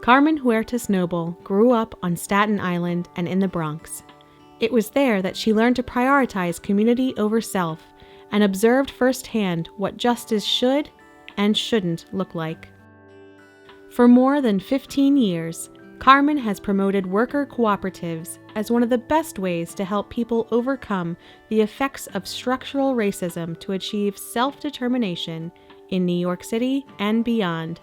Carmen Huertas-Noble grew up on Staten Island and in the Bronx. It was there that she learned to prioritize community over self and observed firsthand what justice should and shouldn't look like. For more than 15 years, Carmen has promoted worker cooperatives as one of the best ways to help people overcome the effects of structural racism to achieve self-determination in New York City and beyond.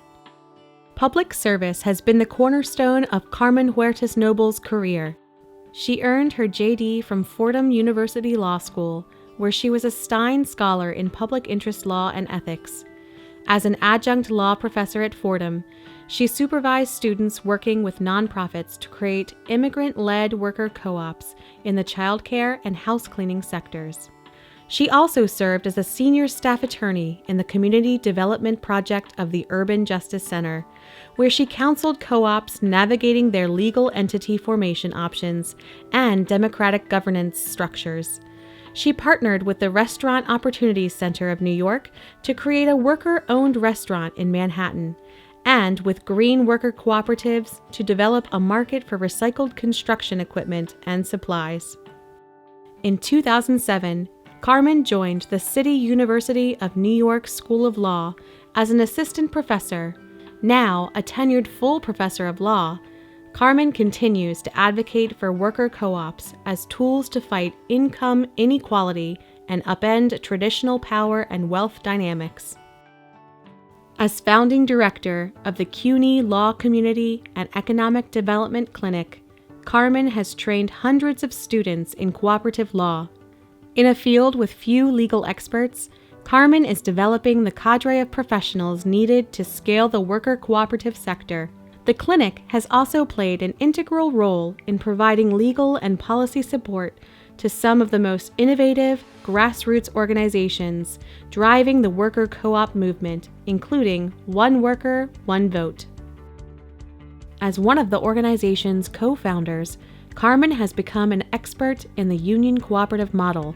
Public service has been the cornerstone of Carmen Huertas-Noble's career. She earned her JD from Fordham University Law School, where she was a Stein Scholar in Public Interest Law and Ethics. As an adjunct law professor at Fordham, she supervised students working with nonprofits to create immigrant-led worker co-ops in the childcare and house cleaning sectors. She also served as a senior staff attorney in the Community Development Project of the Urban Justice Center, where she counseled co-ops navigating their legal entity formation options and democratic governance structures. She partnered with the Restaurant Opportunities Center of New York to create a worker-owned restaurant in Manhattan, and with green worker cooperatives to develop a market for recycled construction equipment and supplies. In 2007, Carmen joined the City University of New York School of Law as an assistant professor. Now a tenured full professor of law, Carmen continues to advocate for worker co-ops as tools to fight income inequality and upend traditional power and wealth dynamics. As founding director of the CUNY Law Community and Economic Development Clinic, Carmen has trained hundreds of students in cooperative law. In a field with few legal experts, Carmen is developing the cadre of professionals needed to scale the worker cooperative sector. The clinic has also played an integral role in providing legal and policy support to some of the most innovative grassroots organizations driving the worker co-op movement, including One Worker, One Vote. As one of the organization's co-founders, Carmen has become an expert in the union cooperative model,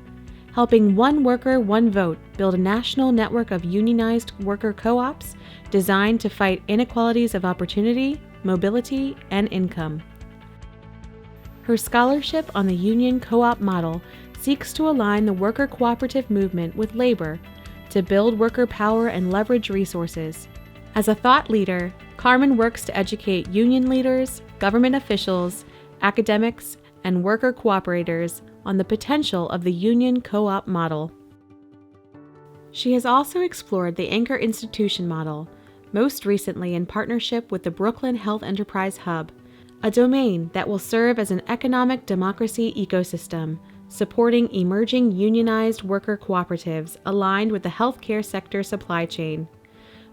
helping One Worker, One Vote build a national network of unionized worker co-ops designed to fight inequalities of opportunity, mobility, and income. Her scholarship on the union co-op model seeks to align the worker cooperative movement with labor to build worker power and leverage resources. As a thought leader, Carmen works to educate union leaders, government officials, academics, and worker cooperators on the potential of the union co-op model. She has also explored the anchor institution model, most recently in partnership with the Brooklyn Health Enterprise Hub, a domain that will serve as an economic democracy ecosystem, supporting emerging unionized worker cooperatives aligned with the healthcare sector supply chain.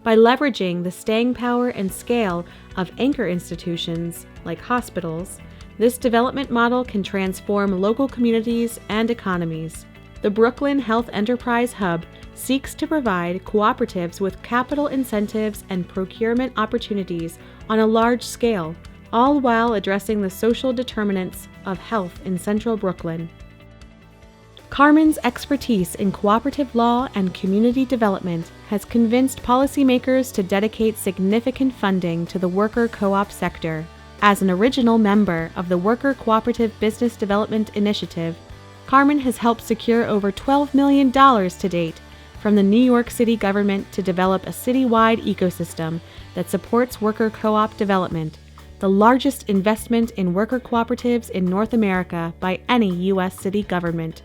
By leveraging the staying power and scale of anchor institutions, like hospitals, this development model can transform local communities and economies. The Brooklyn Health Enterprise Hub seeks to provide cooperatives with capital incentives and procurement opportunities on a large scale, all while addressing the social determinants of health in central Brooklyn. Carmen's expertise in cooperative law and community development has convinced policymakers to dedicate significant funding to the worker co-op sector. As an original member of the Worker Cooperative Business Development Initiative, Carmen has helped secure over $12 million to date from the New York City government to develop a citywide ecosystem that supports worker co-op development, the largest investment in worker cooperatives in North America by any U.S. city government.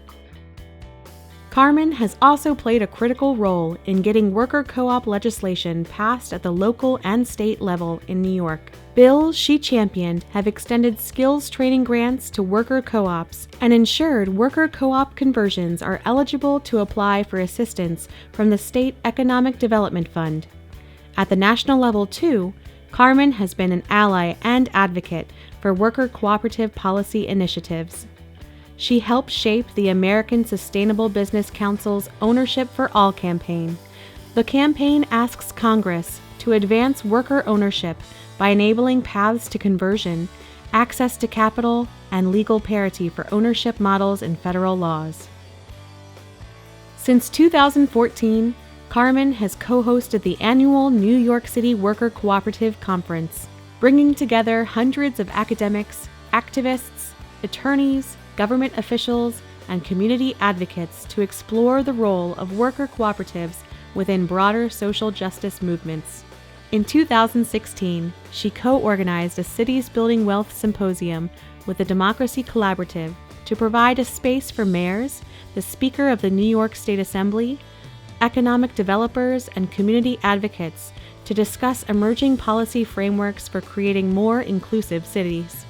Carmen has also played a critical role in getting worker co-op legislation passed at the local and state level in New York. Bills she championed have extended skills training grants to worker co-ops and ensured worker co-op conversions are eligible to apply for assistance from the State Economic Development Fund. At the national level, too, Carmen has been an ally and advocate for worker cooperative policy initiatives. She helped shape the American Sustainable Business Council's Ownership for All campaign. The campaign asks Congress to advance worker ownership by enabling paths to conversion, access to capital, and legal parity for ownership models in federal laws. Since 2014, Carmen has co-hosted the annual New York City Worker Cooperative Conference. bringing together hundreds of academics, activists, attorneys, government officials, and community advocates to explore the role of worker cooperatives within broader social justice movements. In 2016, she co-organized a Cities Building Wealth Symposium with the Democracy Collaborative to provide a space for mayors, the Speaker of the New York State Assembly, economic developers, and community advocates to discuss emerging policy frameworks for creating more inclusive cities.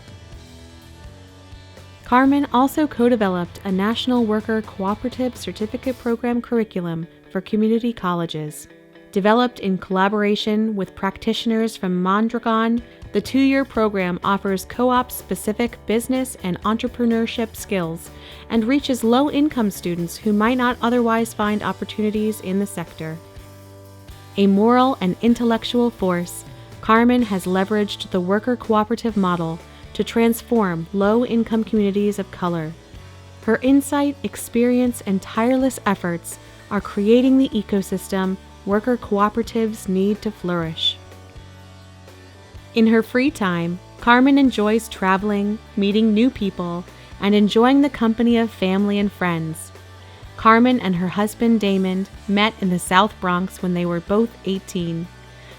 Carmen also co-developed a National Worker Cooperative Certificate Program curriculum for community colleges. Developed in collaboration with practitioners from Mondragon, the 2-year program offers co-op-specific business and entrepreneurship skills and reaches low-income students who might not otherwise find opportunities in the sector. A moral and intellectual force, Carmen has leveraged the worker cooperative model to transform low-income communities of color. Her insight, experience, and tireless efforts are creating the ecosystem worker cooperatives need to flourish. In her free time, Carmen enjoys traveling, meeting new people, and enjoying the company of family and friends. Carmen and her husband Damon met in the South Bronx when they were both 18.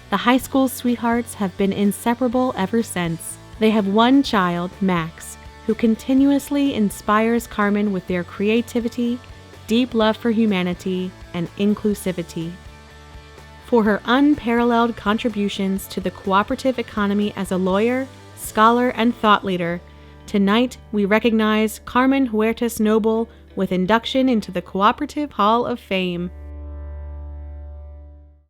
The high school sweethearts have been inseparable ever since. They have one child, Max, who continuously inspires Carmen with their creativity, deep love for humanity, and inclusivity. For her unparalleled contributions to the cooperative economy as a lawyer, scholar, and thought leader, tonight we recognize Carmen Huertas-Noble with induction into the Cooperative Hall of Fame.